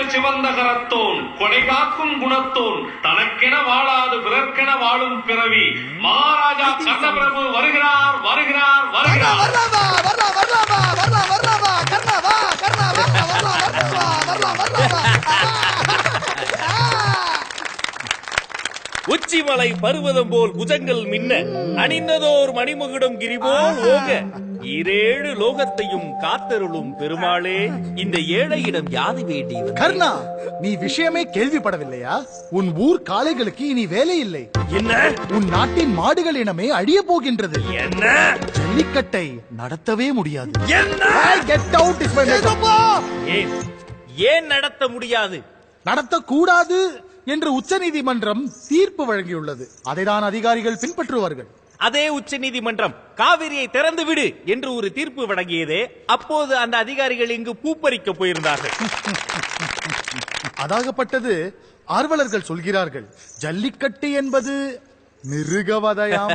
கொடையாற்று சிவந்த கரத்தோன் கொடைகாக்கும் குணத்தோன் தனக்கென வாழாது பிறர்க்கென வாழும் பிறவி மகாராஜா கர்ணபிரபு வருகிறார் வருகிறார் வருகிறார். உச்சிமலை பருவதம் போல் புஜங்கள் மின்ன அணிந்ததோர் மணிமுகுடம் கிரிபோல் ஓக ஈரேழு லோகத்தையும் காத்தருளும் பெருமாளே இந்த ஏழையிடம் யாது வேண்டியவன். கர்ணா, நீ விஷயமே கேள்விப்படவில்லையா? உன் ஊர் காளைகளுக்கு இனி வேலை இல்லை. என்ன? உன் நாட்டின் மாடுகள் இனமே அழிய போகின்றது. என்ன? ஜல்லிக்கட்டை நடத்தவே முடியாது. என்ன? கெட் அவுட் இஸ் மை ஏன் ஏன் நடத்த முடியாது? நடத்தக்கூடாது என்று உச்சநீதிமன்றம் தீர்ப்பு வழங்கியுள்ளது. அதைதான் அதிகாரிகள் பின்பற்றுவார்கள். அதே உச்ச நீதிமன்றம் காவிரியை திறந்து விடு என்று ஒரு தீர்ப்பு வழங்கியதே. அப்போது அந்த அதிகாரிகள் இங்கு பூப்பறிக்க போயிருந்தார்கள். அதாகப்பட்டது ஆர்வலர்கள் சொல்கிறார்கள், ஜல்லிக்கட்டு என்பது மிருகவதையாம்.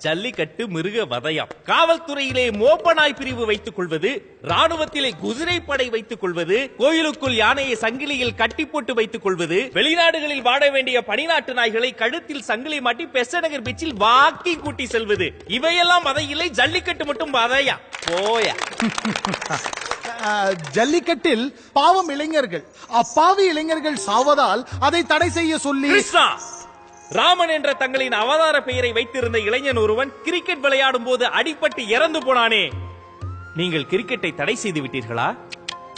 ஜல்லிக்கட்டு மிருக வதையாம். காவல்துறையிலே மோப்பனாய் பிரிவு வைத்துக் கொள்வது, ராணுவத்திலே குதிரைப்படை வைத்துக் கொள்வது, கோயிலுக்குள் யானையை சங்கிலியில் கட்டி போட்டு வைத்துக் கொள்வது, வெளிநாடுகளில் வாட வேண்டிய பனிநாட்டு நாய்களை கழுத்தில் சங்கிலி மாட்டி பெசநகர் பீச்சில் வாக்கி கூட்டி செல்வது, இவையெல்லாம் வதை இல்லை. ஜல்லிக்கட்டு மட்டும் வதையா போயா. ஜல்லிக்கட்டில் பாவம் இளைஞர்கள், அப்பாவி இளைஞர்கள் சாவதால் அதை தடை செய்ய சொல்லி கிருஷ்ணா, ராமன் என்ற தங்களின் அவதார பெயரை வைத்திருந்த இளைஞன் ஒருவன் கிரிக்கெட் விளையாடும் போது அடிபட்டு இறந்து போனானே, நீங்கள் கிரிக்கெட்டை தடை செய்து விட்டீர்களா?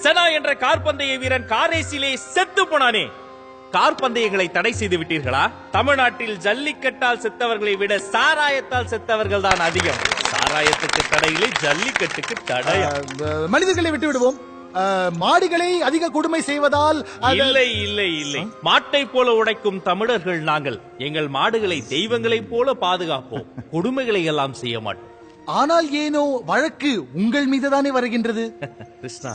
செனா என்ற கார்பந்தய வீரன் காரேசிலே செத்து போனானே, கார்பந்தயங்களை தடை செய்து விட்டீர்களா? தமிழ்நாட்டில் ஜல்லிக்கட்டால் செத்தவர்களை விட சாராயத்தால் செத்தவர்கள் தான் அதிகம். சாராயத்துக்கு தடையிலே ஜல்லிக்கட்டுக்கு தடை. மனிதர்களை விட்டு விடுவோம். மாடுகளை அதிக கொடுமை செய்வதால் இல்லை இல்லை இல்லை. மாட்டை போல உடைக்கும் தமிழர்கள் நாங்கள். எங்கள் மாடுகளை தெய்வங்களைப் போல பாதுகாப்போம். கொடுமைகளை எல்லாம் செய்ய மாட்டோம். ஆனால் ஏனோ வழக்கு உங்கள் மீதுதானே வருகின்றது. கிருஷ்ணா,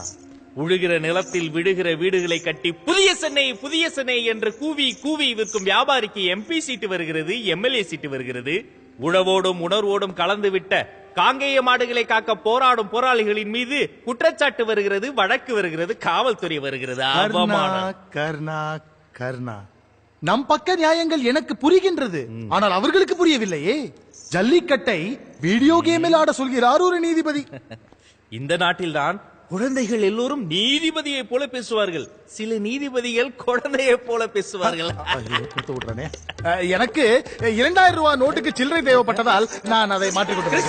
உழுகிற நிலத்தில் விடுகிற வீடுகளை கட்டி புதிய சென்னை புதிய சென்னை என்று கூவி கூவி விற்கும் வியாபாரிக்கு எம்பி சீட்டு வருகிறது, எம்எல்ஏ சீட்டு வருகிறது. உழவோடும் உணர்வோடும் கலந்துவிட்ட காங்கேய மாடுகளை காக்க போராடும் போராளிகளின் மீது குற்றச்சாட்டு வருகிறது, வழக்கு வருகிறது, காவல்துறை வருகிறது. கர்ணா கர்ணா, நம் பக்க நியாயங்கள் எனக்கு புரிகின்றது, ஆனால் அவர்களுக்கு புரியவில்லையே. ஜல்லிக்கட்டை வீடியோ கேமில் ஆட சொல்கிறார் ஒரு நீதிபதி. இந்த நாட்டில்தான் குழந்தைகள் எல்லோரும் நீதிபதியை போல பேசுவார்கள். சில நீதிபதிகள் குழந்தையை போல பேசுவார்கள். எனக்கு 2000 ரூபாய் நோட்டுக்கு சில்லறை தேவைப்பட்டதால் நான் அதை மாற்றிக் கொண்டேன்.